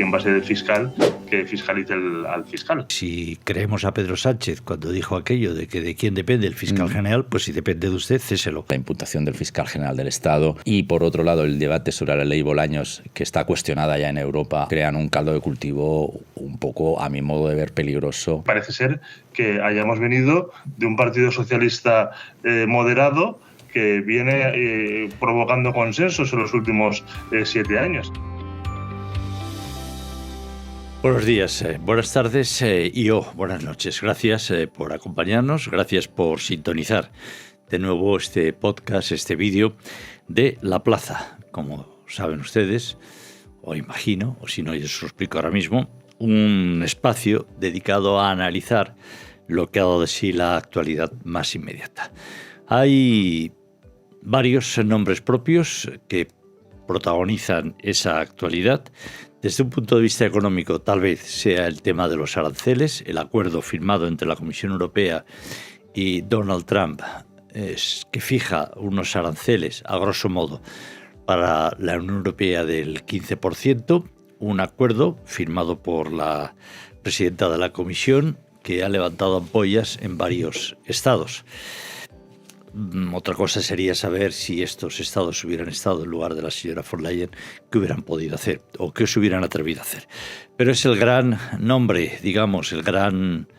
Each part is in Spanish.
quién va a ser el fiscal que fiscalice al fiscal. Si creemos a Pedro Sánchez cuando dijo aquello de que de quién depende el fiscal general, pues si depende de usted, céselo. La imputación del fiscal general del Estado y, por otro lado, el debate sobre la ley Bolaños, que está cuestionada ya en Europa, crean un caldo de cultivo un poco, a mi modo de ver, peligroso. Parece ser que hayamos venido de un partido socialista moderado que viene provocando consensos en los últimos 7 años. Buenos días, buenas tardes buenas noches. Gracias por acompañarnos, gracias por sintonizar de nuevo este podcast, este vídeo de La Plaza. Como saben ustedes, o imagino, o si no, yo os lo explico ahora mismo, un espacio dedicado a analizar lo que ha dado de sí la actualidad más inmediata. Hay varios nombres propios que protagonizan esa actualidad. Desde un punto de vista económico, tal vez sea el tema de los aranceles, el acuerdo firmado entre la Comisión Europea y Donald Trump, que fija unos aranceles, a grosso modo, para la Unión Europea del 15%, un acuerdo firmado por la presidenta de la Comisión que ha levantado ampollas en varios estados. Otra cosa sería saber si estos estados hubieran estado en lugar de la señora von Leyen, qué hubieran podido hacer o qué se hubieran atrevido a hacer. Pero es el gran nombre, digamos, el gran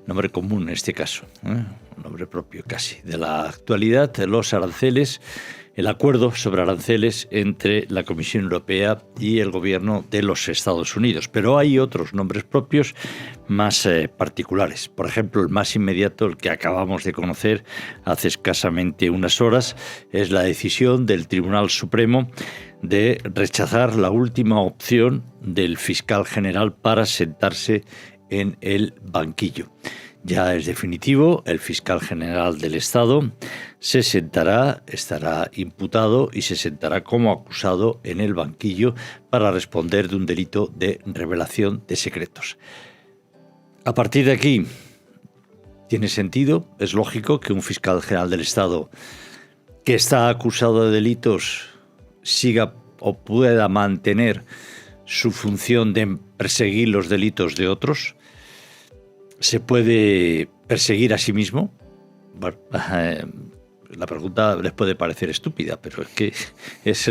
nombre común en este caso, un nombre propio casi, de la actualidad, los aranceles, el acuerdo sobre aranceles entre la Comisión Europea y el gobierno de los Estados Unidos. Pero hay otros nombres propios más particulares. Por ejemplo, el más inmediato, el que acabamos de conocer hace escasamente unas horas, es la decisión del Tribunal Supremo de rechazar la última opción del fiscal general para sentarse en el banquillo. Ya es definitivo, el fiscal general del Estado se sentará, estará imputado y se sentará como acusado en el banquillo para responder de un delito de revelación de secretos. A partir de aquí, tiene sentido, es lógico que un fiscal general del Estado que está acusado de delitos siga o pueda mantener su función de perseguir los delitos de otros. ¿Se puede perseguir a sí mismo? Bueno, la pregunta les puede parecer estúpida, pero es que es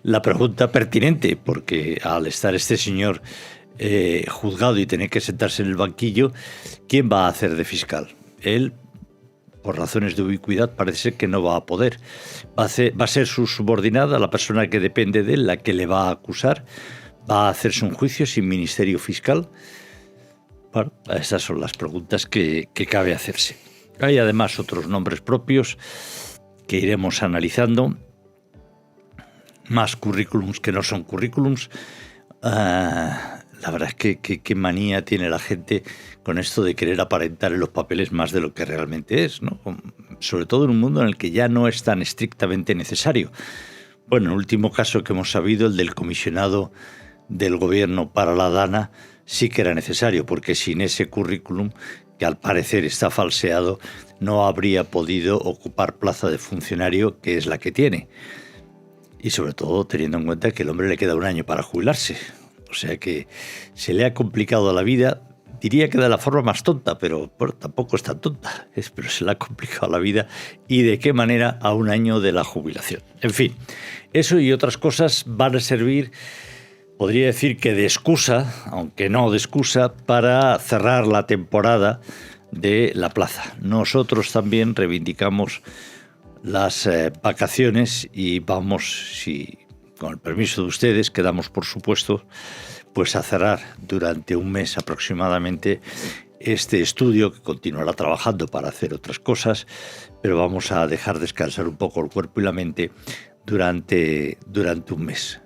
la pregunta pertinente, porque al estar este señor juzgado y tener que sentarse en el banquillo, ¿quién va a hacer de fiscal? Él, por razones de ubicuidad, parece ser que no va a poder. Va a ser su subordinada, la persona que depende de él, la que le va a acusar. Va a hacerse un juicio sin ministerio fiscal. Bueno, esas son las preguntas que cabe hacerse. Hay además otros nombres propios que iremos analizando, más currículums que no son currículums. La verdad es que qué manía tiene la gente con esto de querer aparentar en los papeles más de lo que realmente es, ¿no? Sobre todo en un mundo en el que ya no es tan estrictamente necesario. Bueno, el último caso que hemos sabido, el del comisionado del gobierno para la Dana, sí que era necesario, porque sin ese currículum, que al parecer está falseado, no habría podido ocupar plaza de funcionario, que es la que tiene. Y sobre todo teniendo en cuenta que el hombre le queda un año para jubilarse. O sea que se le ha complicado la vida, diría que de la forma más tonta, pero bueno, tampoco es tan tonta, pero se le ha complicado la vida, y de qué manera a un año de la jubilación. En fin, eso y otras cosas van a servir, podría decir que de excusa, aunque no de excusa, para cerrar la temporada de La Plaza. Nosotros también reivindicamos las vacaciones y vamos, si con el permiso de ustedes, quedamos por supuesto, pues a cerrar durante un mes aproximadamente este estudio, que continuará trabajando para hacer otras cosas, pero vamos a dejar descansar un poco el cuerpo y la mente durante un mes.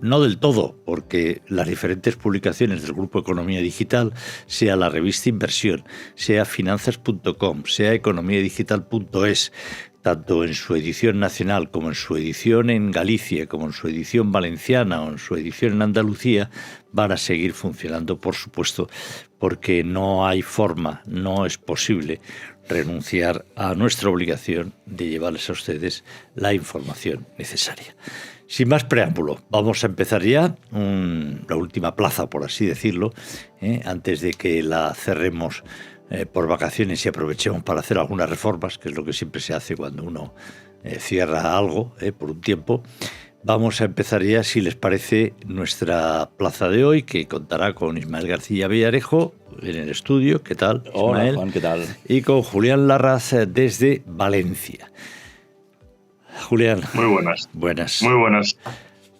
No del todo, porque las diferentes publicaciones del Grupo Economía Digital, sea la revista Inversión, sea finanzas.com, sea economiadigital.es, tanto en su edición nacional como en su edición en Galicia, como en su edición valenciana o en su edición en Andalucía, van a seguir funcionando, por supuesto, porque no hay forma, no es posible renunciar a nuestra obligación de llevarles a ustedes la información necesaria. Sin más preámbulo, vamos a empezar ya la última plaza, por así decirlo, antes de que la cerremos por vacaciones y aprovechemos para hacer algunas reformas, que es lo que siempre se hace cuando uno cierra algo por un tiempo. Vamos a empezar ya, si les parece, nuestra plaza de hoy, que contará con Ismael García Villarejo en el estudio. ¿Qué tal, Ismael? Hola, Juan, ¿qué tal? Y con Julián Larraz desde Valencia. Julián. Muy buenas. Buenas. Muy buenas.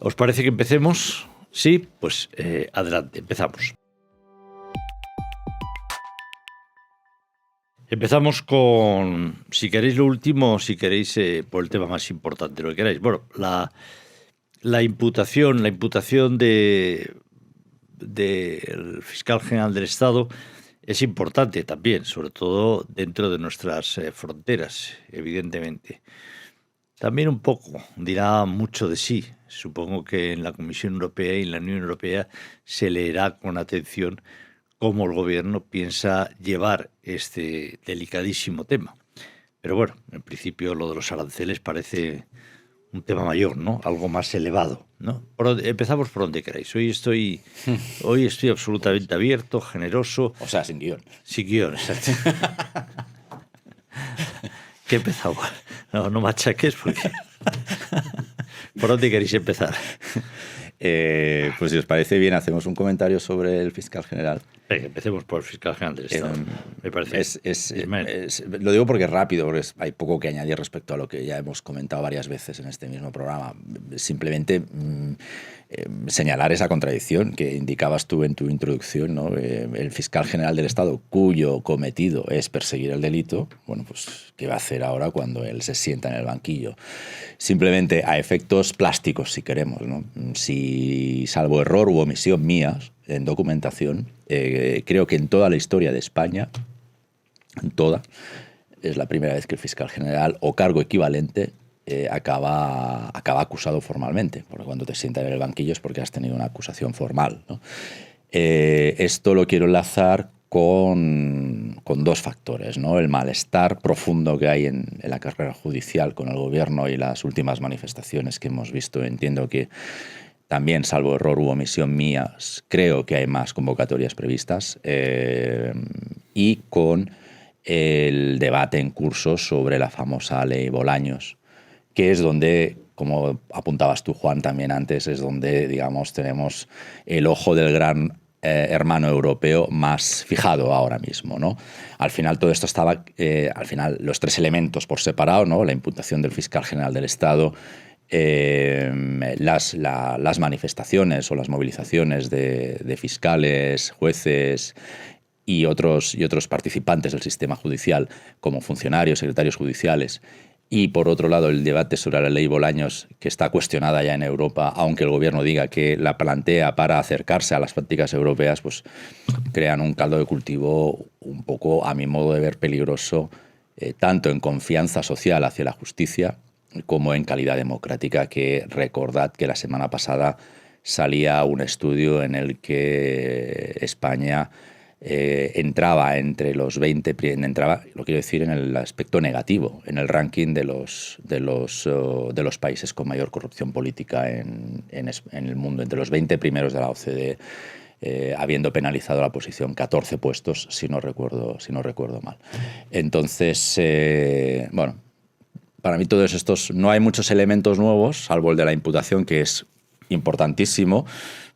¿Os parece que empecemos? Sí, pues adelante, empezamos. Empezamos con, si queréis lo último, si queréis por el tema más importante, lo que queráis. Bueno, la imputación del fiscal general del Estado es importante también, sobre todo dentro de nuestras fronteras, evidentemente. También un poco, dirá mucho de sí. Supongo que en la Comisión Europea y en la Unión Europea se leerá con atención cómo el gobierno piensa llevar este delicadísimo tema. Pero bueno, en principio lo de los aranceles parece un tema mayor, ¿no? Algo más elevado, ¿no? Empezamos por donde queráis. Hoy estoy absolutamente abierto, generoso. O sea, sin guión. Sin guión, exacto. ¿Qué he empezado? No machaques porque... ¿Por dónde queréis empezar? Pues si os parece bien, hacemos un comentario sobre el fiscal general. Venga, empecemos por el fiscal general del Estado. Me parece. Lo digo porque es rápido, porque hay poco que añadir respecto a lo que ya hemos comentado varias veces en este mismo programa. Simplemente señalar esa contradicción que indicabas tú en tu introducción, ¿no? El fiscal general del Estado, cuyo cometido es perseguir el delito, bueno, pues ¿qué va a hacer ahora cuando él se sienta en el banquillo? Simplemente a efectos plásticos, si queremos, ¿no? Si, salvo error u omisión mías en documentación, creo que en toda la historia de España, es la primera vez que el fiscal general o cargo equivalente acaba acusado formalmente, porque cuando te sientas en el banquillo es porque has tenido una acusación formal, ¿no? Esto lo quiero enlazar con dos factores, ¿no? El malestar profundo que hay en la carrera judicial con el gobierno y las últimas manifestaciones que hemos visto. Entiendo que también, salvo error u omisión mías, creo que hay más convocatorias previstas, y con el debate en curso sobre la famosa ley Bolaños, que es donde, como apuntabas tú, Juan, también antes, es donde, digamos, tenemos el ojo del gran hermano europeo más fijado ahora mismo, ¿no? Al final todo esto estaba, los tres elementos por separado, ¿no? La imputación del fiscal general del Estado, las manifestaciones o las movilizaciones de fiscales, jueces y otros participantes del sistema judicial, como funcionarios, secretarios judiciales. Y, por otro lado, el debate sobre la ley Bolaños, que está cuestionada ya en Europa, aunque el gobierno diga que la plantea para acercarse a las prácticas europeas, pues crean un caldo de cultivo un poco, a mi modo de ver, peligroso, tanto en confianza social hacia la justicia como en calidad democrática, que recordad que la semana pasada salía un estudio en el que España entraba entre los 20, lo quiero decir en el aspecto negativo, en el ranking de los países con mayor corrupción política en el mundo, entre los 20 primeros de la OCDE, habiendo penalizado la oposición 14 puestos, si no recuerdo mal. Entonces, bueno, para mí todos estos, no hay muchos elementos nuevos, salvo el de la imputación, que es importantísimo,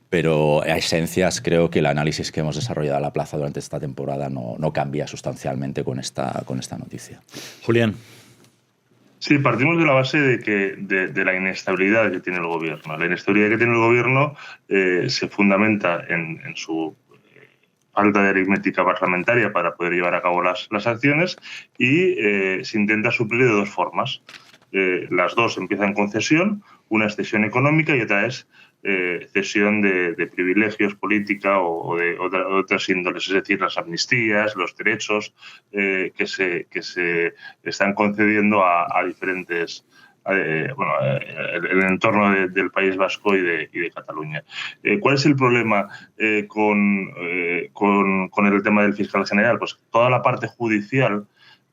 pero a esencias creo que el análisis que hemos desarrollado a la plaza durante esta temporada no cambia sustancialmente con esta noticia. Julián. Sí, partimos de la base de la inestabilidad que tiene el gobierno. La inestabilidad que tiene el gobierno se fundamenta en su falta de aritmética parlamentaria para poder llevar a cabo las acciones y se intenta suplir de dos formas. Las dos empiezan con cesión, una es cesión económica y otra es cesión de privilegios política o de otras índoles, es decir, las amnistías, los derechos que se están concediendo a diferentes, el entorno del País Vasco y de Cataluña. ¿Cuál es el problema con el tema del fiscal general? Pues toda la parte judicial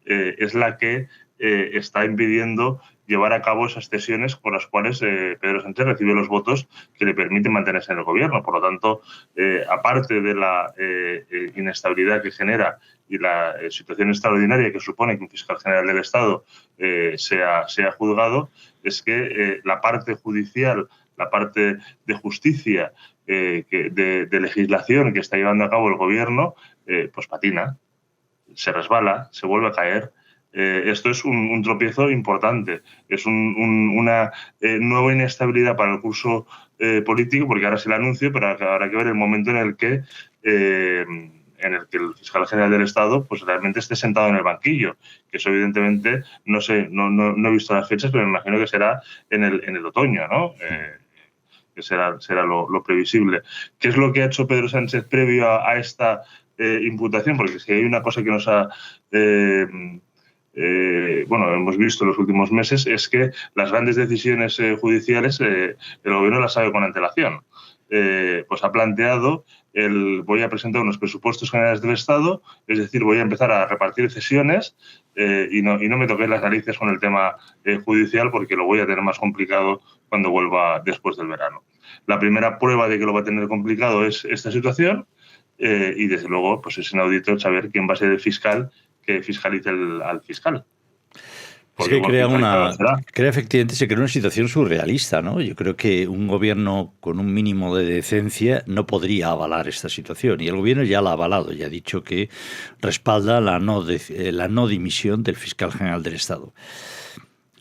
es la que está impidiendo llevar a cabo esas cesiones con las cuales Pedro Sánchez recibe los votos que le permiten mantenerse en el gobierno. Por lo tanto, aparte de la inestabilidad que genera y la situación extraordinaria que supone que un fiscal general del Estado sea juzgado, es que la parte judicial, la parte de justicia, de legislación que está llevando a cabo el gobierno, pues patina, se resbala, se vuelve a caer. Esto es un tropiezo importante, es una nueva inestabilidad para el curso político, porque ahora se le anuncio, pero habrá que ver el momento en el que el fiscal general del Estado pues realmente esté sentado en el banquillo, que eso evidentemente no sé, no he visto las fechas, pero me imagino que será en el otoño, ¿no? Que será lo previsible. ¿Qué es lo que ha hecho Pedro Sánchez previo a esta imputación? Porque si hay una cosa que nos ha hemos visto en los últimos meses, es que las grandes decisiones judiciales el gobierno las sabe con antelación. Pues ha planteado voy a presentar unos presupuestos generales del Estado, es decir, voy a empezar a repartir cesiones y no me toquéis las narices con el tema judicial, porque lo voy a tener más complicado cuando vuelva después del verano. La primera prueba de que lo va a tener complicado es esta situación y desde luego pues es inaudito saber quién va a ser el fiscal que fiscalice al fiscal. Es que efectivamente se crea una situación surrealista, ¿no? Yo creo que un gobierno con un mínimo de decencia no podría avalar esta situación, y el gobierno ya la ha avalado, ya ha dicho que respalda la no dimisión del fiscal general del Estado.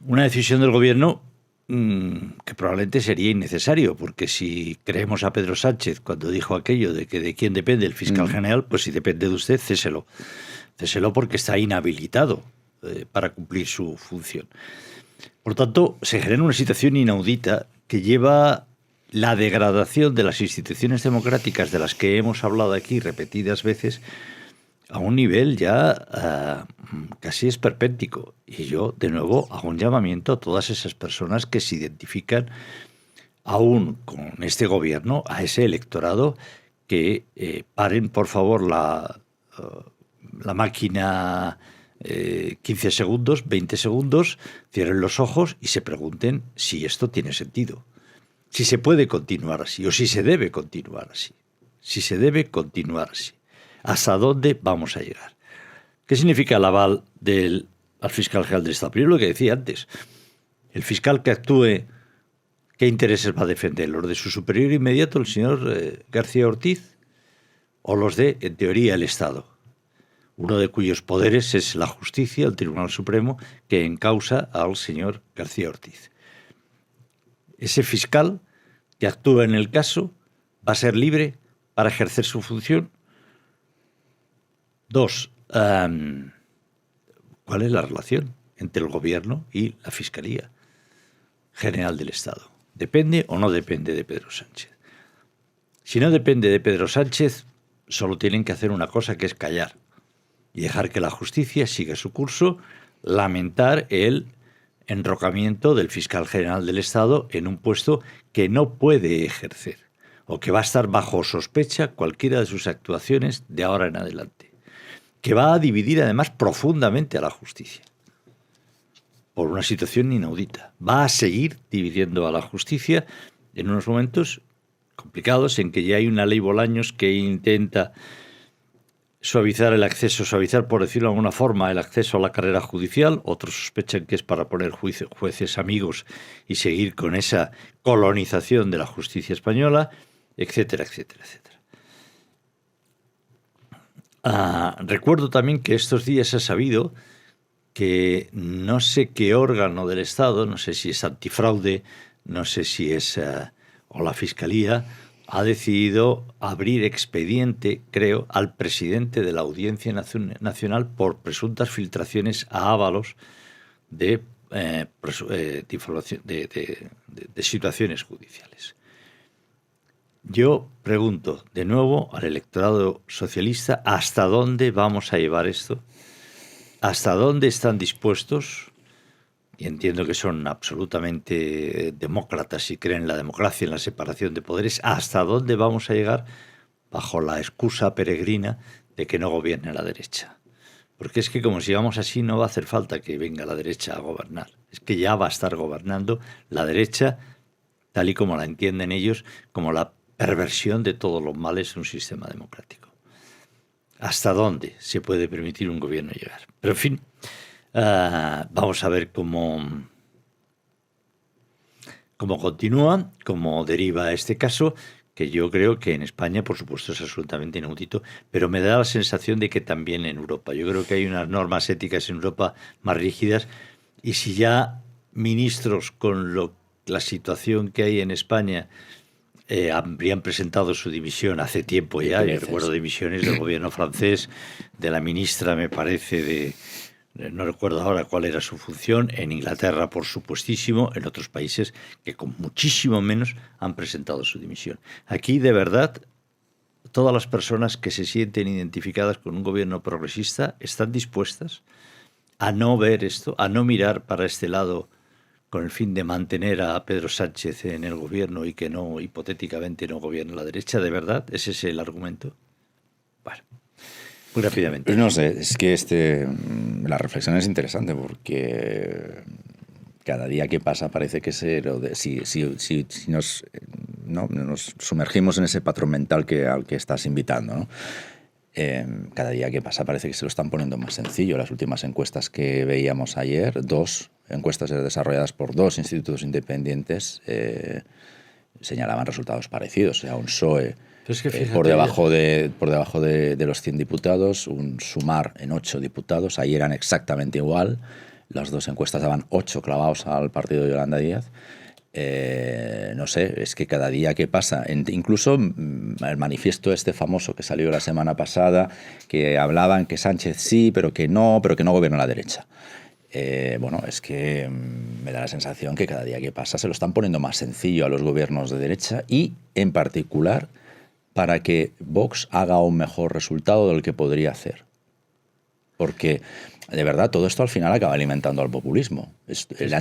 Una decisión del gobierno que probablemente sería innecesario, porque si creemos a Pedro Sánchez cuando dijo aquello de que de quién depende el fiscal general, pues si depende de usted, céselo. Céselo porque está inhabilitado para cumplir su función. Por tanto, se genera una situación inaudita que lleva la degradación de las instituciones democráticas de las que hemos hablado aquí repetidas veces a un nivel ya casi esperpéntico. Y yo, de nuevo, hago un llamamiento a todas esas personas que se identifican aún con este gobierno, a ese electorado, que paren, por favor, la máquina 15 segundos, 20 segundos, cierren los ojos y se pregunten si esto tiene sentido, si se puede continuar así o si se debe continuar así. Si se debe continuar así. ¿Hasta dónde vamos a llegar? ¿Qué significa el aval al fiscal general del Estado? Primero, lo que decía antes, el fiscal que actúe, ¿qué intereses va a defender? ¿Los de su superior inmediato, el señor García Ortiz, o los de, en teoría, el Estado? Uno de cuyos poderes es la justicia, el Tribunal Supremo, que encausa al señor García Ortiz. Ese fiscal que actúa en el caso va a ser libre para ejercer su función. Dos, ¿cuál es la relación entre el gobierno y la Fiscalía General del Estado? ¿Depende o no depende de Pedro Sánchez? Si no depende de Pedro Sánchez, solo tienen que hacer una cosa, que es callar y dejar que la justicia siga su curso, lamentar el enrocamiento del fiscal general del Estado en un puesto que no puede ejercer o que va a estar bajo sospecha cualquiera de sus actuaciones de ahora en adelante, que va a dividir además profundamente a la justicia por una situación inaudita. Va a seguir dividiendo a la justicia en unos momentos complicados en que ya hay una ley Bolaños que intenta suavizar, por decirlo de alguna forma, el acceso a la carrera judicial. Otros sospechan que es para poner jueces amigos y seguir con esa colonización de la justicia española, etcétera, etcétera, etcétera. Recuerdo también que estos días se ha sabido que no sé qué órgano del Estado, no sé si es antifraude, no sé si es o la Fiscalía, ha decidido abrir expediente, creo, al presidente de la Audiencia Nacional por presuntas filtraciones a Ábalos de situaciones judiciales. Yo pregunto de nuevo al electorado socialista, ¿hasta dónde vamos a llevar esto? ¿Hasta dónde están dispuestos? Y entiendo que son absolutamente demócratas y creen en la democracia, en la separación de poderes. ¿Hasta dónde vamos a llegar bajo la excusa peregrina de que no gobierne la derecha? Porque es que como sigamos así no va a hacer falta que venga la derecha a gobernar. Es que ya va a estar gobernando la derecha, tal y como la entienden ellos, como la perversión de todos los males en un sistema democrático. ¿Hasta dónde se puede permitir un gobierno llegar? Pero en fin, vamos a ver cómo continúa, cómo deriva este caso, que yo creo que en España, por supuesto, es absolutamente inaudito, pero me da la sensación de que también en Europa. Yo creo que hay unas normas éticas en Europa más rígidas, y si ya ministros con la situación que hay en España habrían presentado su dimisión hace tiempo ya. Yo recuerdo dimisiones del gobierno francés, de la ministra, me parece, no recuerdo ahora cuál era su función, en Inglaterra, por supuestísimo, en otros países que con muchísimo menos han presentado su dimisión. Aquí, de verdad, todas las personas que se sienten identificadas con un gobierno progresista están dispuestas a no ver esto, a no mirar para este lado con el fin de mantener a Pedro Sánchez en el gobierno y que no, hipotéticamente, no gobierne la derecha. ¿De verdad? ¿Ese es el argumento? Bueno, muy rápidamente. Pues no sé, es que la reflexión es interesante porque cada día que pasa parece que si nos sumergimos en ese patrón mental al que estás invitando, ¿no? Cada día que pasa parece que se lo están poniendo más sencillo. Las últimas encuestas que veíamos ayer, 2 encuestas desarrolladas por 2 institutos independientes, señalaban resultados parecidos. O sea, un PSOE por debajo de los 100 diputados, un Sumar en 8 diputados. Ahí eran exactamente igual. Las 2 encuestas daban 8 clavados al partido de Yolanda Díaz. No sé, es que cada día que pasa, incluso el manifiesto este famoso que salió la semana pasada, que hablaban que Sánchez sí, pero que no gobierna la derecha. Bueno, es que me da la sensación que cada día que pasa se lo están poniendo más sencillo a los gobiernos de derecha, y en particular para que Vox haga un mejor resultado del que podría hacer. Porque, de verdad, todo esto al final acaba alimentando al populismo. El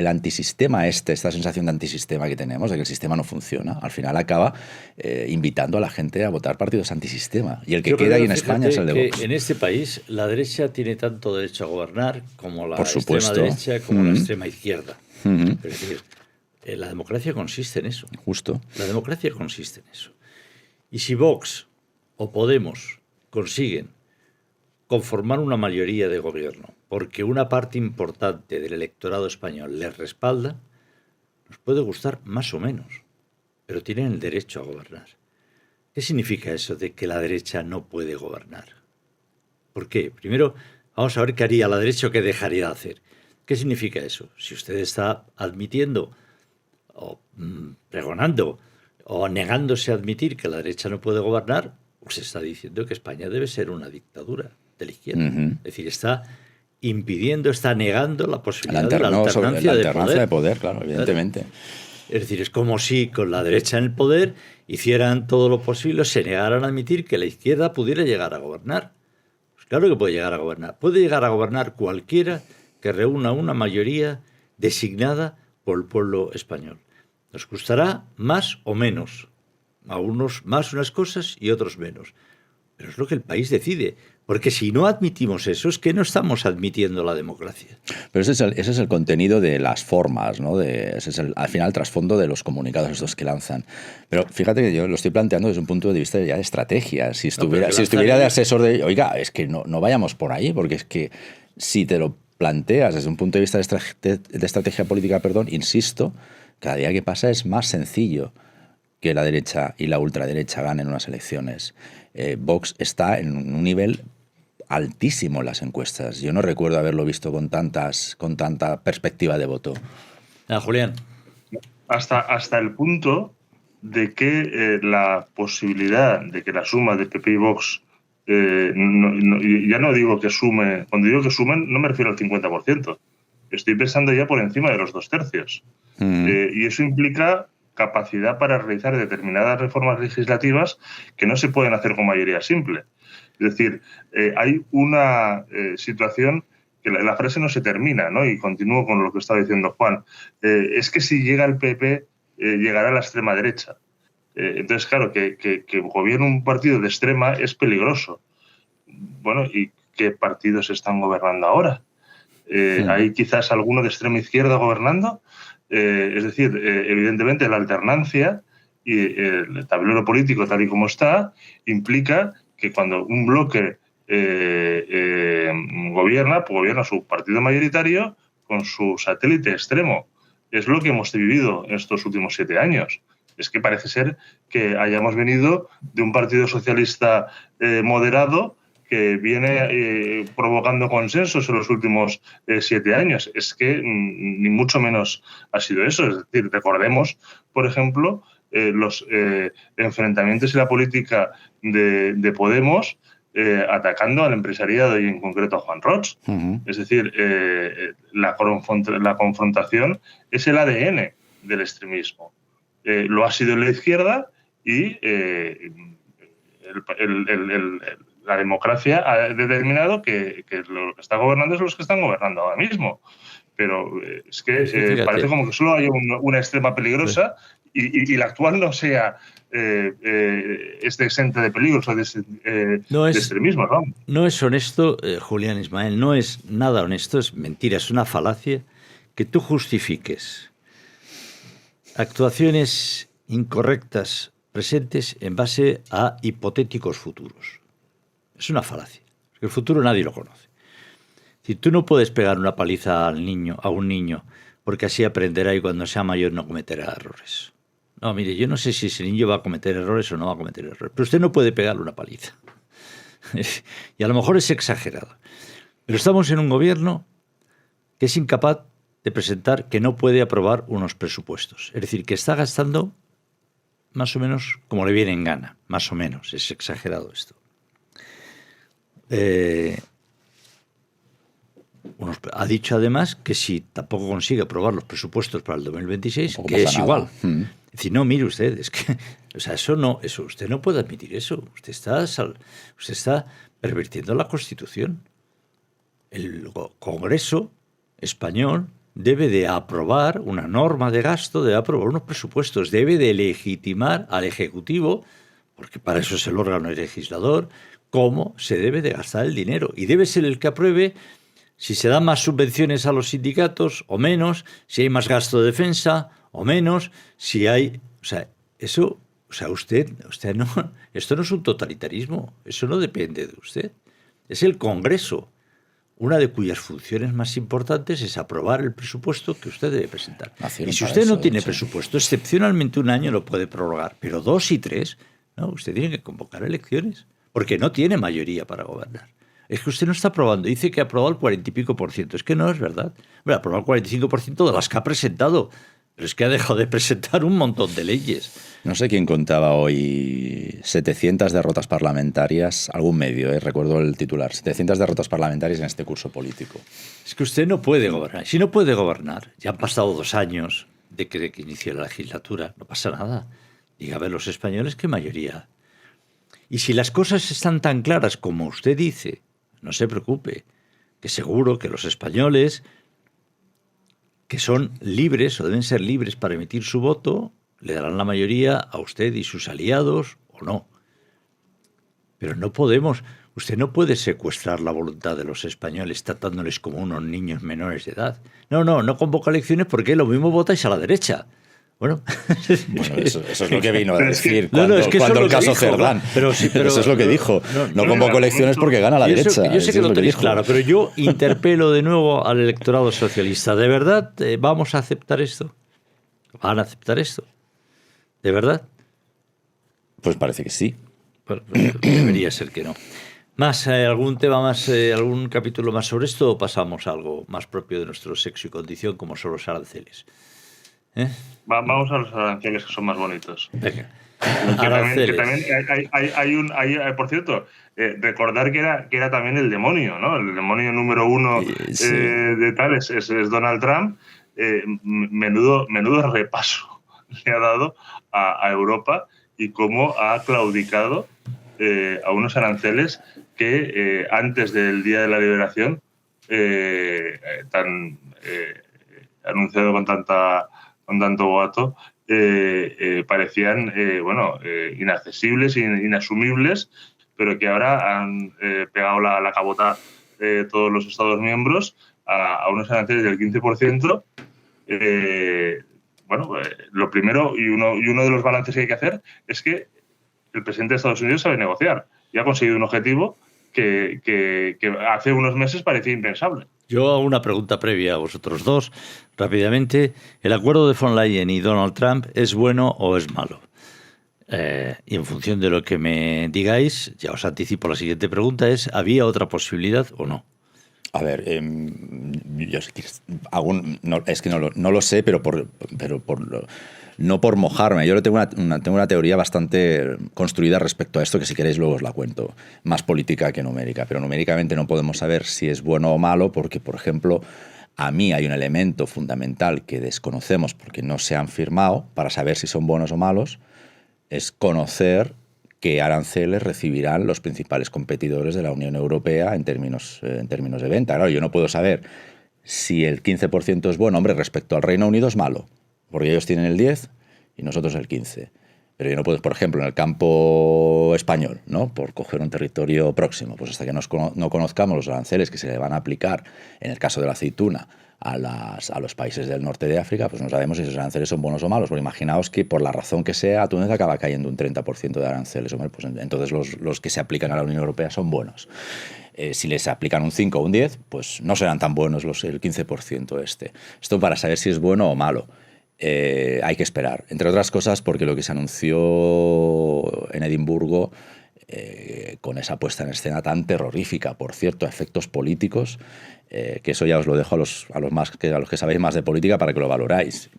antisistema esta sensación de antisistema que tenemos, de que el sistema no funciona, al final acaba invitando a la gente a votar partidos antisistema. Y el que queda ahí en España es el de Vox. En este país la derecha tiene tanto derecho a gobernar como la extrema derecha como la extrema izquierda. Es decir, la democracia consiste en eso. Justo. La democracia consiste en eso. Y si Vox o Podemos consiguen conformar una mayoría de gobierno porque una parte importante del electorado español les respalda, nos puede gustar más o menos, pero tienen el derecho a gobernar. ¿Qué significa eso de que la derecha no puede gobernar? ¿Por qué? Primero, vamos a ver qué haría la derecha o qué dejaría de hacer. ¿Qué significa eso? Si usted está admitiendo o pregonando o negándose a admitir que la derecha no puede gobernar, pues está diciendo que España debe ser una dictadura de la izquierda. Es decir, está impidiendo, está negando la posibilidad de la alternancia de poder, claro, evidentemente. Es decir, es como si con la derecha en el poder hicieran todo lo posible, se negaran a admitir que la izquierda pudiera llegar a gobernar. Pues claro que puede llegar a gobernar. Puede llegar a gobernar cualquiera que reúna una mayoría designada por el pueblo español. Nos gustará más o menos. A unos más unas cosas y otros menos. Pero es lo que el país decide. Porque si no admitimos eso, es que no estamos admitiendo la democracia. Pero ese es el contenido de las formas, ¿no? Ese es al final el trasfondo de los comunicados estos que lanzan. Pero fíjate que yo lo estoy planteando desde un punto de vista ya de estrategia. Si estuviera de asesor de... Oiga, es que no vayamos por ahí, porque es que si te lo planteas desde un punto de vista de estrategia política, insisto, cada día que pasa es más sencillo que la derecha y la ultraderecha ganen unas elecciones. Vox está en un nivel altísimo en las encuestas. Yo no recuerdo haberlo visto con tanta perspectiva de voto. Julián. Hasta el punto de que la posibilidad de que la suma de PP y Vox, ya no digo que sume, cuando digo que sumen no me refiero al 50%, estoy pensando ya por encima de los 2/3. Y eso implica capacidad para realizar determinadas reformas legislativas que no se pueden hacer con mayoría simple. Es decir, hay una situación que la frase no se termina, ¿no? Y continúo con lo que estaba diciendo Juan. Es que si llega el PP, llegará la extrema derecha. Entonces, claro, que gobierne un partido de extrema es peligroso. Bueno, ¿y qué partidos están gobernando ahora? hay quizás alguno de extrema izquierda gobernando. Es decir, evidentemente la alternancia y el tablero político tal y como está implica que cuando un bloque gobierna, pues gobierna su partido mayoritario con su satélite extremo. Es lo que hemos vivido en estos últimos 7 años. Es que parece ser que hayamos venido de un partido socialista moderado que viene provocando consensos en los últimos 7 años. Es que ni mucho menos ha sido eso. Es decir, recordemos, por ejemplo, los enfrentamientos y la política de Podemos atacando al empresariado y en concreto a Juan Roig. Es decir, la confrontación es el ADN del extremismo. Lo ha sido en la izquierda y la democracia ha determinado que lo que está gobernando es los que están gobernando ahora mismo. Pero es que parece como que solo hay una extrema peligrosa y la actual no sea exenta de peligros o de extremismo. No es honesto, Julián Ismael, no es nada honesto, es mentira, es una falacia que tú justifiques actuaciones incorrectas presentes en base a hipotéticos futuros. Es una falacia. El futuro nadie lo conoce. Si tú no puedes pegar una paliza a un niño, porque así aprenderá y cuando sea mayor no cometerá errores. No, mire, yo no sé si ese niño va a cometer errores o no va a cometer errores, pero usted no puede pegarle una paliza. Y a lo mejor es exagerado. Pero estamos en un gobierno que es incapaz de presentar, que no puede aprobar unos presupuestos. Es decir, que está gastando más o menos como le viene en gana. Más o menos, es exagerado esto. Ha dicho además que si tampoco consigue aprobar los presupuestos para el 2026, que es igual. Es decir, no, mire usted, es que, o sea, usted no puede admitir eso. Usted está pervirtiendo la Constitución. El Congreso español debe de aprobar una norma de gasto, debe aprobar unos presupuestos, debe de legitimar al Ejecutivo, porque para eso es el órgano legislador, cómo se debe de gastar el dinero. Y debe ser el que apruebe si se dan más subvenciones a los sindicatos o menos, si hay más gasto de defensa o menos, si hay... O sea, eso... O sea, usted no... Esto no es un totalitarismo, eso no depende de usted. Es el Congreso, una de cuyas funciones más importantes es aprobar el presupuesto que usted debe presentar. Y si usted no tiene presupuesto, excepcionalmente un año lo puede prorrogar, pero 2 y 3, no, usted tiene que convocar elecciones, porque no tiene mayoría para gobernar. Es que usted no está aprobando, dice que ha aprobado el 40 y pico %, es que no es verdad. Bueno, ha aprobado el 45% de las que ha presentado, pero es que ha dejado de presentar un montón de leyes. No sé quién contaba hoy 700 derrotas parlamentarias, algún medio, recuerdo el titular, 700 derrotas parlamentarias en este curso político. Es que usted no puede gobernar. Si no puede gobernar, ya han pasado 2 años de que inició la legislatura, no pasa nada. Diga a ver los españoles qué mayoría. Y si las cosas están tan claras como usted dice, no se preocupe, que seguro que los españoles, que son libres o deben ser libres para emitir su voto, le darán la mayoría a usted y sus aliados o no. Pero no podemos, usted no puede secuestrar la voluntad de los españoles tratándoles como unos niños menores de edad. No convoca elecciones porque lo mismo votáis a la derecha. Bueno, eso es lo que vino a decir cuando el caso Cerdán. Pero eso es lo que dijo. No convocó elecciones porque gana la derecha. Yo sé que lo tenéis claro, pero yo interpelo de nuevo al electorado socialista. ¿De verdad vamos a aceptar esto? ¿Van a aceptar esto? ¿De verdad? Pues parece que sí. Bueno, debería ser que no. ¿Más algún tema más, algún capítulo más sobre esto o pasamos a algo más propio de nuestro sexo y condición como son los aranceles? Vamos a los aranceles, que son más bonitos. Venga. Que también hay, por cierto, recordar que era también el demonio, ¿no? El demonio número 1 sí. De tal es Donald Trump. Menudo repaso le ha dado a Europa y cómo ha claudicado a unos aranceles que antes del Día de la Liberación, anunciado con tanto boato, parecían inaccesibles, inasumibles, pero que ahora han pegado la cabota todos los Estados miembros a unos aranceles del 15%, lo primero y uno de los balances que hay que hacer es que el presidente de Estados Unidos sabe negociar y ha conseguido un objetivo que hace unos meses parecía impensable. Yo hago una pregunta previa a vosotros dos, rápidamente. ¿El acuerdo de von Leyen y Donald Trump es bueno o es malo? Y en función de lo que me digáis, ya os anticipo la siguiente pregunta, ¿había otra posibilidad o no? A ver, yo es que no lo sé, no por mojarme. Yo tengo una teoría bastante construida respecto a esto, que si queréis luego os la cuento, más política que numérica. Pero numéricamente no podemos saber si es bueno o malo porque, por ejemplo, a mí hay un elemento fundamental que desconocemos porque no se han firmado para saber si son buenos o malos, es conocer qué aranceles recibirán los principales competidores de la Unión Europea en términos de venta. Claro, yo no puedo saber si el 15% es bueno. Hombre, respecto al Reino Unido es malo, porque ellos tienen el 10 y nosotros el 15. Pero yo no puedo, por ejemplo, en el campo español, ¿no? Por coger un territorio próximo, pues hasta que no conozcamos los aranceles que se le van a aplicar, en el caso de la aceituna, a los países del norte de África, pues no sabemos si esos aranceles son buenos o malos. Porque imaginaos que por la razón que sea, a Túnez acaba cayendo un 30% de aranceles. Hombre, pues entonces los que se aplican a la Unión Europea son buenos. Si les aplican un 5 o un 10, pues no serán tan buenos el 15% este. Esto para saber si es bueno o malo. Hay que esperar. Entre otras cosas porque lo que se anunció en Edimburgo, con esa puesta en escena tan terrorífica, por cierto, a efectos políticos, que eso ya os lo dejo a los que sabéis más de política para que lo valoréis.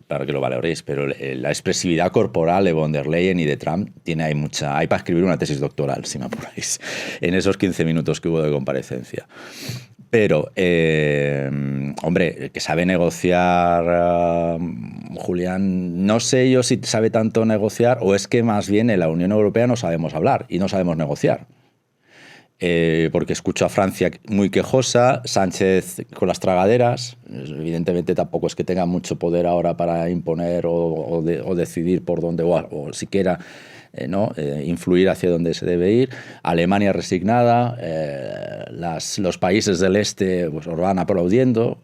Pero la expresividad corporal de von der Leyen y de Trump hay para escribir una tesis doctoral, si me apuráis, en esos 15 minutos que hubo de comparecencia. Pero, hombre, que sabe negociar, Julián, no sé yo si sabe tanto negociar o es que más bien en la Unión Europea no sabemos hablar y no sabemos negociar. Porque escucho a Francia muy quejosa, Sánchez con las tragaderas. Evidentemente tampoco es que tenga mucho poder ahora para imponer o decidir por dónde o siquiera influir hacia dónde se debe ir. Alemania resignada, los países del este pues, os van aplaudiendo,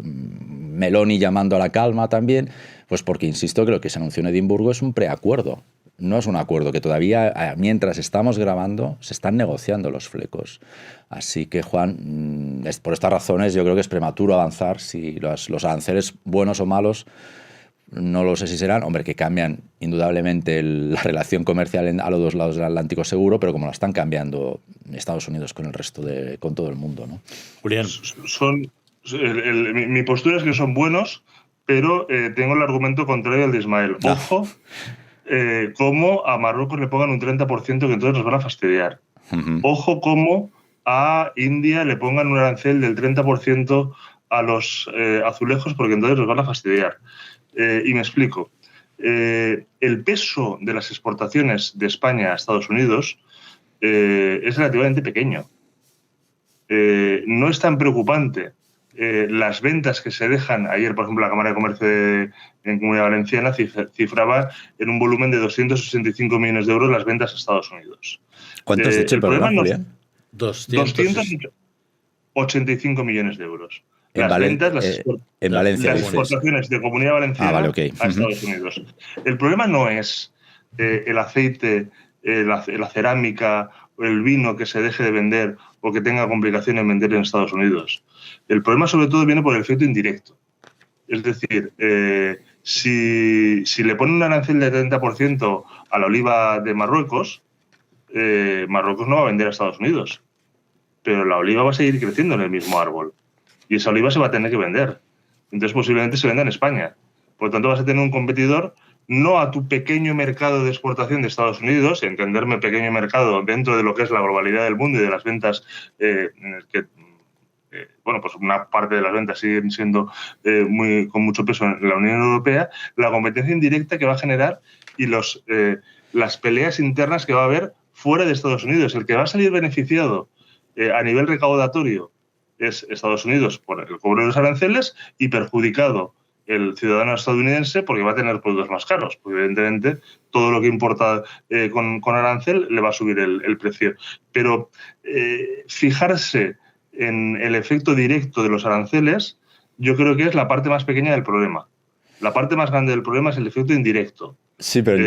Meloni llamando a la calma también, pues porque insisto que lo que se anunció en Edimburgo es un preacuerdo. No es un acuerdo, que todavía, mientras estamos grabando, se están negociando los flecos. Así que, Juan, por estas razones yo creo que es prematuro avanzar si los aranceles buenos o malos, no lo sé si serán. Hombre, que cambian indudablemente la relación comercial a los dos lados del Atlántico seguro, pero como la están cambiando Estados Unidos con el resto con todo el mundo, ¿no? Julián. Mi postura es que son buenos, pero tengo el argumento contrario al de Ismael. Ojo. Cómo a Marruecos le pongan un 30% que entonces nos van a fastidiar. Ojo cómo a India le pongan un arancel del 30% a los azulejos porque entonces nos van a fastidiar. Y me explico. El peso de las exportaciones de España a Estados Unidos es relativamente pequeño. No es tan preocupante las ventas que se dejan. Ayer, por ejemplo, la Cámara de Comercio en Comunidad Valenciana cifraba en un volumen de 265 millones de euros las ventas a Estados Unidos. ¿Cuánto has dicho el problema, Julián? 285 millones de euros. En Valencia. Las exportaciones de Comunidad Valenciana a Estados Unidos. El problema no es el aceite, la cerámica o el vino que se deje de vender o que tenga complicaciones en vender en Estados Unidos. El problema sobre todo viene por el efecto indirecto. Es decir, si le ponen un arancel de 30% a la oliva de Marruecos, Marruecos no va a vender a Estados Unidos. Pero la oliva va a seguir creciendo en el mismo árbol. Y esa oliva se va a tener que vender. Entonces posiblemente se venda en España. Por lo tanto vas a tener un competidor no a tu pequeño mercado de exportación de Estados Unidos, entenderme pequeño mercado dentro de lo que es la globalidad del mundo y de las ventas en el que pues una parte de las ventas siguen siendo con mucho peso en la Unión Europea, la competencia indirecta que va a generar y las peleas internas que va a haber fuera de Estados Unidos. El que va a salir beneficiado a nivel recaudatorio es Estados Unidos por el cobro de los aranceles y perjudicado el ciudadano estadounidense porque va a tener productos más caros. Porque evidentemente todo lo que importa con arancel le va a subir el precio. Pero fijarse en el efecto directo de los aranceles, yo creo que es la parte más pequeña del problema. La parte más grande del problema es el efecto indirecto. Sí, pero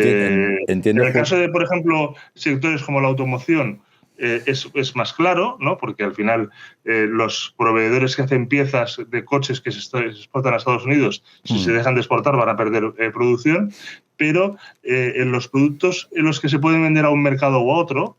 entiendo. En el caso de, por ejemplo, sectores como la automoción, es más claro, ¿no? Porque al final los proveedores que hacen piezas de coches que se exportan a Estados Unidos, si se dejan de exportar van a perder producción, pero en los productos en los que se pueden vender a un mercado u a otro,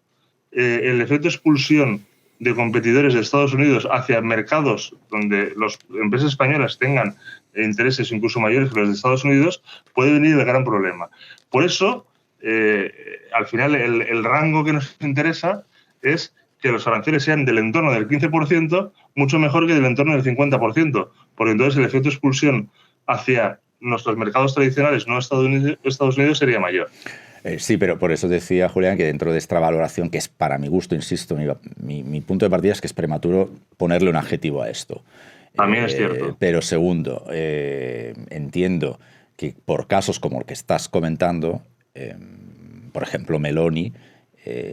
el efecto expulsión de competidores de Estados Unidos hacia mercados donde las empresas españolas tengan intereses incluso mayores que los de Estados Unidos, puede venir el gran problema. Por eso, al final, el rango que nos interesa es que los aranceles sean del entorno del 15%, mucho mejor que del entorno del 50%, porque entonces el efecto expulsión hacia nuestros mercados tradicionales no Estados Unidos sería mayor. Sí, pero por eso decía, Julián, que dentro de esta valoración, que es para mi gusto, insisto, mi punto de partida es que es prematuro ponerle un adjetivo a esto. También es cierto. Pero segundo, entiendo que por casos como el que estás comentando, por ejemplo, Meloni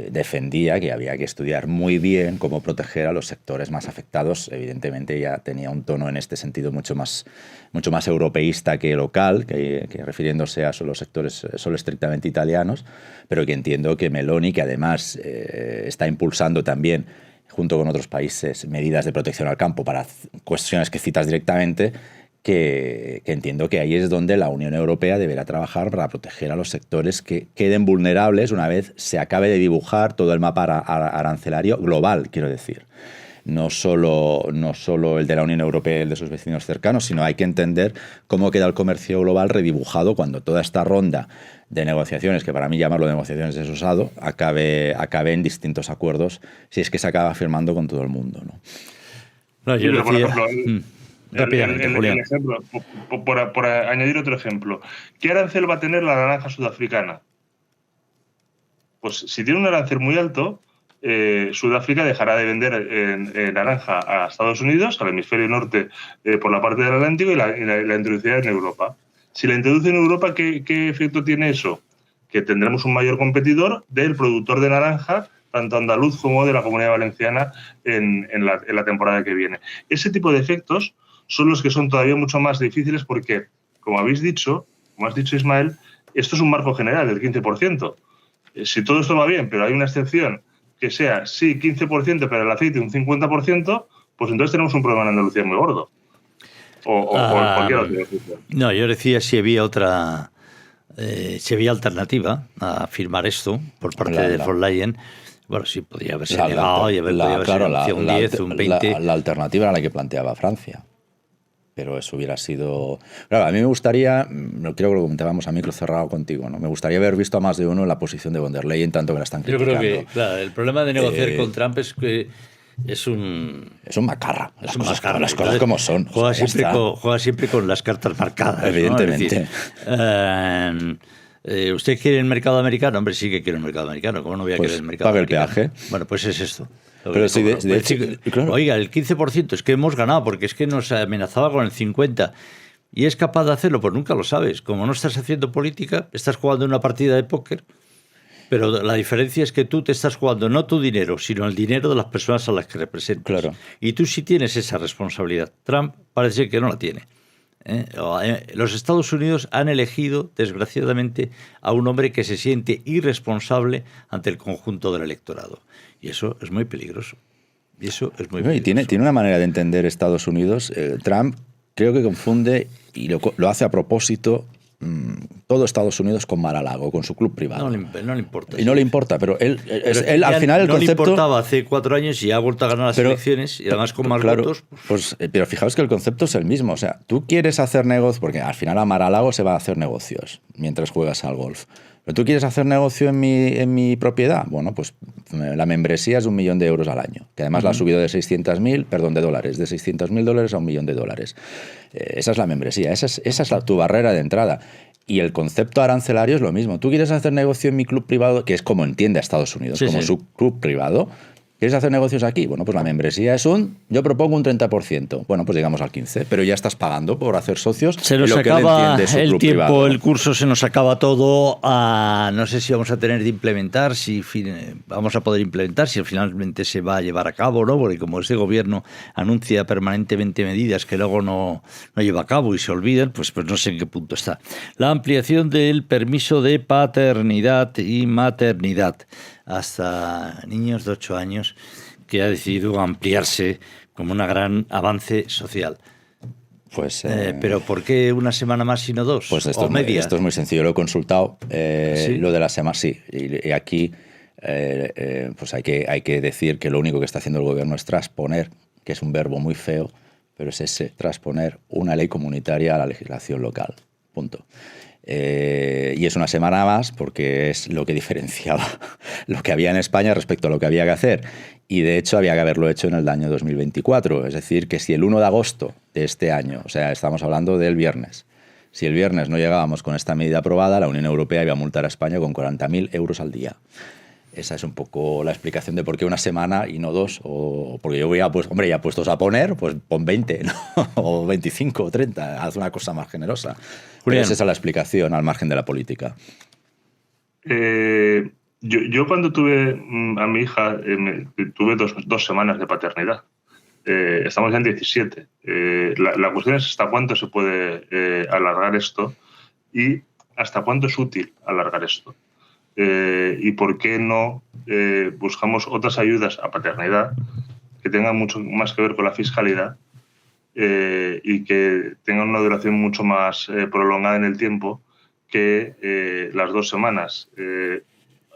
defendía que había que estudiar muy bien cómo proteger a los sectores más afectados. Evidentemente ya tenía un tono en este sentido mucho más europeísta que local, que refiriéndose a los sectores solo estrictamente italianos, pero que entiendo que Meloni, que además está impulsando también, junto con otros países, medidas de protección al campo para cuestiones que citas directamente, que entiendo que ahí es donde la Unión Europea deberá trabajar para proteger a los sectores que queden vulnerables una vez se acabe de dibujar todo el mapa arancelario global, quiero decir. No solo el de la Unión Europea y el de sus vecinos cercanos, sino hay que entender cómo queda el comercio global redibujado cuando toda esta ronda de negociaciones, que para mí llamarlo negociaciones es usado, acabe en distintos acuerdos, si es que se acaba firmando con todo el mundo, ¿no? No, yo decía... Por ejemplo, rápidamente, Julián. El ejemplo, por añadir otro ejemplo, ¿qué arancel va a tener la naranja sudafricana? Pues si tiene un arancel muy alto, Sudáfrica dejará de vender naranja a Estados Unidos, al hemisferio norte, por la parte del Atlántico, y la introducirá en Europa. Si la introduce en Europa, ¿qué efecto tiene eso? Que tendremos un mayor competidor del productor de naranja, tanto andaluz como de la Comunidad Valenciana, en la temporada que viene. Ese tipo de efectos son los que son todavía mucho más difíciles porque, como has dicho Ismael, esto es un marco general del 15%. Si todo esto va bien, pero hay una excepción que sea, sí, 15%, pero el aceite un 50%, pues entonces tenemos un problema en Andalucía muy gordo. O cualquier otro. No, yo decía si había otra... si había alternativa a firmar esto por parte de von Leyen. Bueno, sí, podría haberse negado y podría haber sido un 10, un 20. La alternativa era la que planteaba Francia. Pero eso hubiera sido... Claro, a mí me gustaría, creo que lo comentábamos a micro cerrado contigo, ¿no? Me gustaría haber visto a más de uno en la posición de von der Leyen, tanto que la están criticando. Yo creo que, claro, el problema de negociar con Trump es que es un macarra. Las cosas Entonces, como son. Juega siempre con las cartas marcadas. Evidentemente. ¿No? Es decir, ¿usted quiere el mercado americano? Hombre, sí que quiero el mercado americano. ¿Cómo no voy a querer el mercado americano? Pague el peaje. Bueno, pues es esto. Pero sí, de hecho, claro. Oiga, el 15% es que hemos ganado porque es que nos amenazaba con el 50%. ¿Y es capaz de hacerlo? Pues nunca lo sabes. Como no estás haciendo política, estás jugando una partida de póker, pero la diferencia es que tú te estás jugando no tu dinero, sino el dinero de las personas a las que representas. Claro. Y tú sí tienes esa responsabilidad. Trump parece que no la tiene. Los Estados Unidos han elegido, desgraciadamente, a un hombre que se siente irresponsable ante el conjunto del electorado. Y eso es muy peligroso. Y tiene una manera de entender Estados Unidos. Trump creo que confunde, y lo hace a propósito, todo Estados Unidos con Mar-a-Lago, con su club privado. No le importa. Y no le importa, pero él al final el no concepto... le importaba hace 4 años y ha vuelto a ganar las elecciones, y además con más votos. Pues, pero fijaos que el concepto es el mismo. O sea, tú quieres hacer negocios, porque al final a Mar-a-Lago se va a hacer negocios mientras juegas al golf. Pero tú quieres hacer negocio en mi propiedad. Bueno, pues la membresía es €1.000.000 al año, que además la ha subido de $600.000 de $600.000 a $1.000.000. Esa es la membresía, esa es tu barrera de entrada. Y el concepto arancelario es lo mismo. Tú quieres hacer negocio en mi club privado, que es como entiende a Estados Unidos, su club privado. ¿Quieres hacer negocios aquí? Bueno, pues la membresía es yo propongo un 30%. Bueno, pues llegamos al 15%, pero ya estás pagando por hacer socios. Se nos acaba el tiempo, privado. El curso se nos acaba todo. No sé si vamos a tener de implementar, si vamos a poder implementar, si finalmente se va a llevar a cabo, ¿no? Porque como este gobierno anuncia permanentemente medidas que luego no lleva a cabo y se olvidan, pues no sé en qué punto está. La ampliación del permiso de paternidad y maternidad hasta niños de 8 años, que ha decidido ampliarse como un gran avance social. Pues, pero ¿por qué una semana más y no 2? Pues esto es muy sencillo, lo he consultado. ¿Sí? Lo de la semana, sí. Y aquí pues hay que decir que lo único que está haciendo el gobierno es transponer, que es un verbo muy feo, pero es transponer una ley comunitaria a la legislación local. Punto. Y es una semana más porque es lo que diferenciaba lo que había en España respecto a lo que había que hacer. Y de hecho había que haberlo hecho en el año 2024. Es decir, que si el 1 de agosto de este año, o sea, estamos hablando del viernes, si el viernes no llegábamos con esta medida aprobada, la Unión Europea iba a multar a España con 40.000 euros al día. Esa es un poco la explicación de por qué una semana y no 2. O porque yo voy a, pues, hombre, ya puestos a poner, pues pon 20, ¿no? O 25 o 30, haz una cosa más generosa. Pero esa es la explicación al margen de la política. Yo cuando tuve a mi hija, tuve dos semanas de paternidad. Estamos ya en 17. La cuestión es hasta cuánto se puede alargar esto y hasta cuánto es útil alargar esto. Y por qué no buscamos otras ayudas a paternidad que tengan mucho más que ver con la fiscalidad y que tengan una duración mucho más prolongada en el tiempo que las 2 semanas.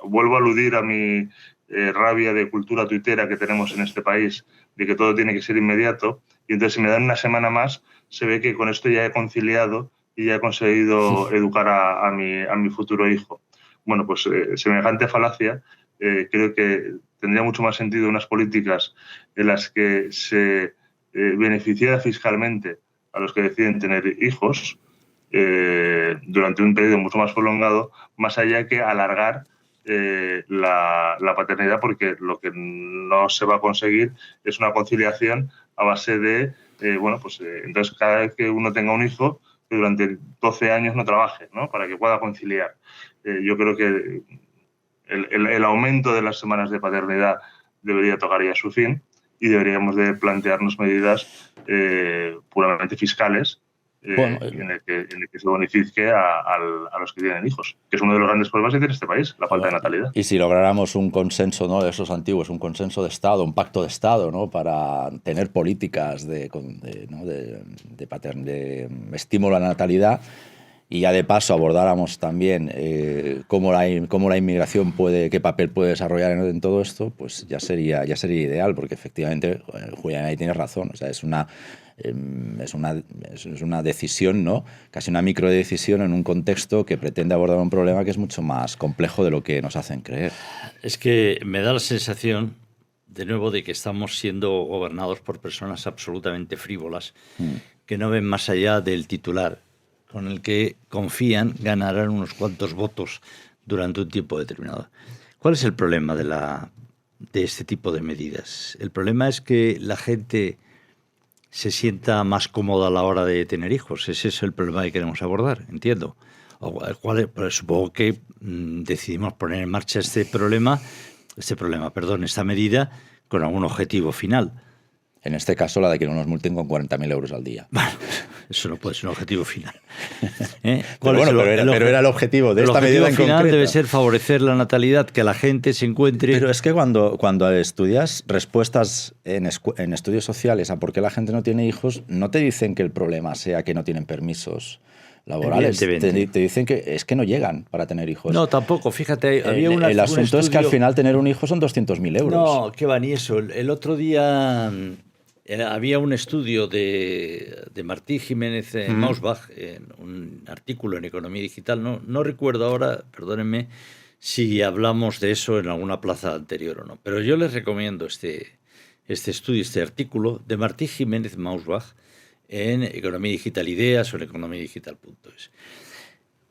Vuelvo a aludir a mi rabia de cultura tuitera que tenemos en este país, de que todo tiene que ser inmediato, y entonces si me dan una semana más, se ve que con esto ya he conciliado y ya he conseguido educar a mi futuro hijo. Bueno, pues semejante falacia creo que tendría mucho más sentido unas políticas en las que se beneficiara fiscalmente a los que deciden tener hijos durante un periodo mucho más prolongado, más allá que alargar la paternidad, porque lo que no se va a conseguir es una conciliación a base de, entonces cada vez que uno tenga un hijo, que durante 12 años no trabaje, ¿no? Para que pueda conciliar. Yo creo que el aumento de las semanas de paternidad debería tocar ya su fin y deberíamos de plantearnos medidas puramente fiscales en el que se bonifique a los que tienen hijos, que es uno de los grandes problemas que tiene este país, la falta de natalidad. Y si lográramos un consenso, ¿no?, de esos antiguos, un consenso de Estado, un pacto de Estado, ¿no?, para tener políticas de estímulo a la natalidad, y ya de paso abordáramos también cómo la inmigración qué papel puede desarrollar en todo esto, pues ya sería ideal, porque efectivamente Julián ahí tiene razón. O sea, es una decisión, ¿no?, casi una microdecisión en un contexto que pretende abordar un problema que es mucho más complejo de lo que nos hacen creer. Es que me da la sensación, de nuevo, de que estamos siendo gobernados por personas absolutamente frívolas, que no ven más allá del titular, con el que confían ganarán unos cuantos votos durante un tiempo determinado. ¿Cuál es el problema de este tipo de medidas? El problema es que la gente se sienta más cómoda a la hora de tener hijos. Ese es el problema que queremos abordar, entiendo. Supongo que decidimos poner en marcha esta medida con algún objetivo final. En este caso, la de que no nos multen con 40.000 euros al día. Bueno, eso no puede ser un objetivo final. Pero era el objetivo de esta medida en concreto. El objetivo final debe ser favorecer la natalidad, que la gente se encuentre... Pero es que cuando estudias respuestas en estudios sociales a por qué la gente no tiene hijos, no te dicen que el problema sea que no tienen permisos laborales. Te dicen que es que no llegan para tener hijos. No, tampoco. Fíjate, el asunto es que al final tener un hijo son 200.000 euros. No, qué va, ni eso. El otro día... había un estudio de Martí Jiménez Mausbach, en un artículo en Economía Digital. No recuerdo ahora, perdónenme, si hablamos de eso en alguna plaza anterior o no. Pero yo les recomiendo este estudio, este artículo de Martí Jiménez Mausbach en Economía Digital Ideas o en economiadigital.es.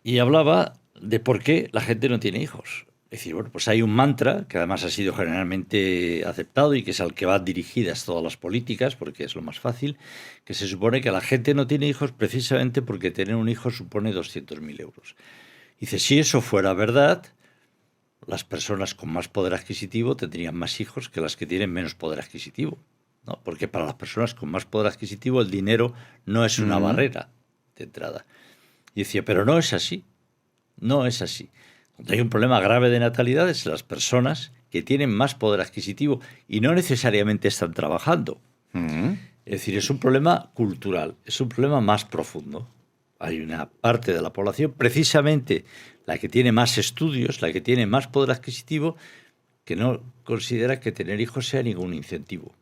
Y hablaba de por qué la gente no tiene hijos. Es decir, bueno, pues hay un mantra que además ha sido generalmente aceptado y que es al que van dirigidas todas las políticas, porque es lo más fácil, que se supone que la gente no tiene hijos precisamente porque tener un hijo supone 200.000 euros. Dice, si eso fuera verdad, las personas con más poder adquisitivo tendrían más hijos que las que tienen menos poder adquisitivo, ¿no? Porque para las personas con más poder adquisitivo el dinero no es una barrera de entrada. Y decía, pero no es así, no es así. Donde hay un problema grave de natalidad es las personas que tienen más poder adquisitivo y no necesariamente están trabajando. Es decir, es un problema cultural, es un problema más profundo. Hay una parte de la población, precisamente la que tiene más estudios, la que tiene más poder adquisitivo, que no considera que tener hijos sea ningún incentivo.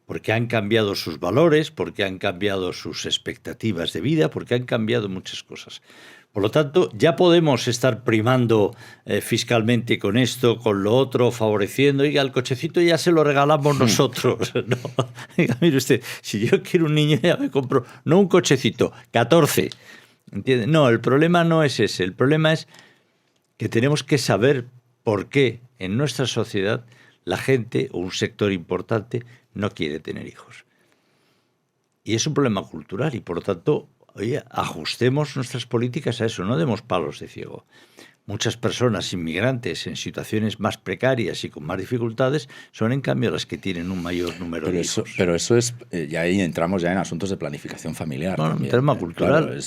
Porque han cambiado sus valores, porque han cambiado sus expectativas de vida, porque han cambiado muchas cosas. Por lo tanto, ya podemos estar primando fiscalmente con esto, con lo otro, favoreciendo, y al cochecito ya se lo regalamos nosotros. No, mire usted, si yo quiero un niño ya me compro, no un cochecito, 14. ¿Entiende? No, el problema no es ese. El problema es que tenemos que saber por qué en nuestra sociedad la gente, o un sector importante, no quiere tener hijos. Y es un problema cultural y, por lo tanto, oye, ajustemos nuestras políticas a eso, no demos palos de ciego. Muchas personas inmigrantes en situaciones más precarias y con más dificultades son, en cambio, las que tienen un mayor número de hijos. Pero eso es, ya ahí entramos ya en asuntos de planificación familiar. Bueno, también, un tema cultural. Claro,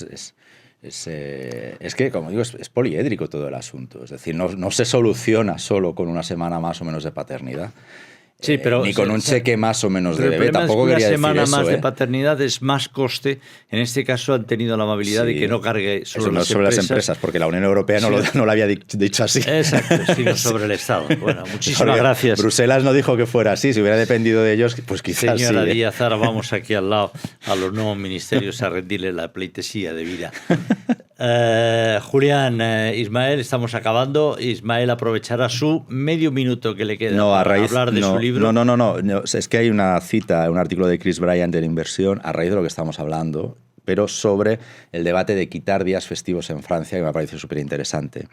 es que, como digo, es poliédrico todo el asunto. Es decir, no se soluciona solo con una semana más o menos de paternidad. Sí, pero ni con un cheque más o menos de bebé, tampoco quería decir eso. Una semana más de paternidad es más coste. En este caso han tenido la amabilidad de que no cargue sobre las empresas, porque la Unión Europea no lo había dicho así. Exacto, sino sobre el Estado. Bueno, muchísimas gracias. Bruselas no dijo que fuera así. Si hubiera dependido de ellos, pues quizás Señora sí. Díaz, ahora vamos aquí al lado a los nuevos ministerios a rendirle la pleitesía de vida. Julián, Ismael, estamos acabando. Ismael aprovechará su medio minuto que le queda para hablar de su libro. No, es que hay una cita, un artículo de Chris Bryant en Inversión, a raíz de lo que estamos hablando, pero sobre el debate de quitar días festivos en Francia, que me ha parecido súper interesante,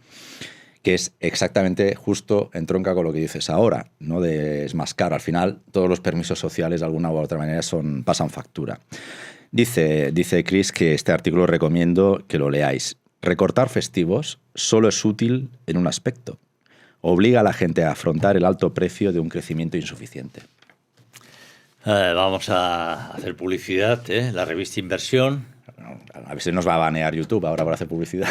que es exactamente justo entronca con lo que dices ahora, ¿no? Es más caro. Al final, todos los permisos sociales, de alguna u otra manera, pasan factura. Dice Chris que este artículo recomiendo que lo leáis. Recortar festivos solo es útil en un aspecto. Obliga a la gente a afrontar el alto precio de un crecimiento insuficiente. Vamos a hacer publicidad, la revista Inversión. A ver si nos va a banear YouTube ahora por hacer publicidad.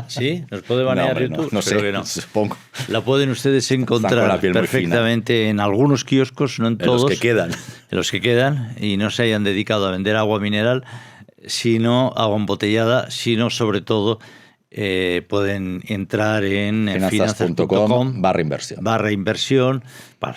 ¿Sí? ¿Nos puede banear YouTube? No sé, que no. Supongo. La pueden ustedes encontrar perfectamente en algunos kioscos, no en todos. En los que quedan. En los que quedan, y no se hayan dedicado a vender agua mineral, sino agua embotellada, sino sobre todo pueden entrar en finanzas.com/inversión.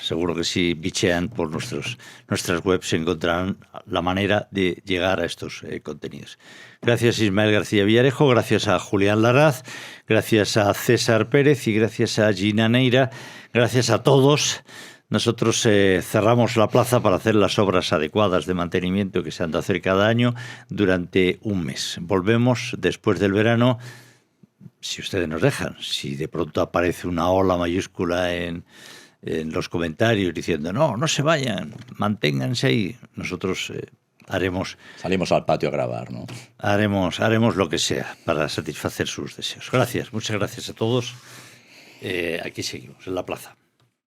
Seguro que si bichean por nuestras webs encontrarán la manera de llegar a estos contenidos. Gracias Ismael García Villarejo, gracias a Julián Larraz, gracias a César Pérez y gracias a Gina Neira. Gracias a todos. Nosotros cerramos la plaza para hacer las obras adecuadas de mantenimiento que se han de hacer cada año durante un mes. Volvemos después del verano, si ustedes nos dejan. Si de pronto aparece una ola mayúscula en los comentarios diciendo no se vayan, manténganse ahí, nosotros salimos al patio a grabar, ¿no? Haremos lo que sea para satisfacer sus deseos. Gracias, muchas gracias a todos. Aquí seguimos, en la plaza.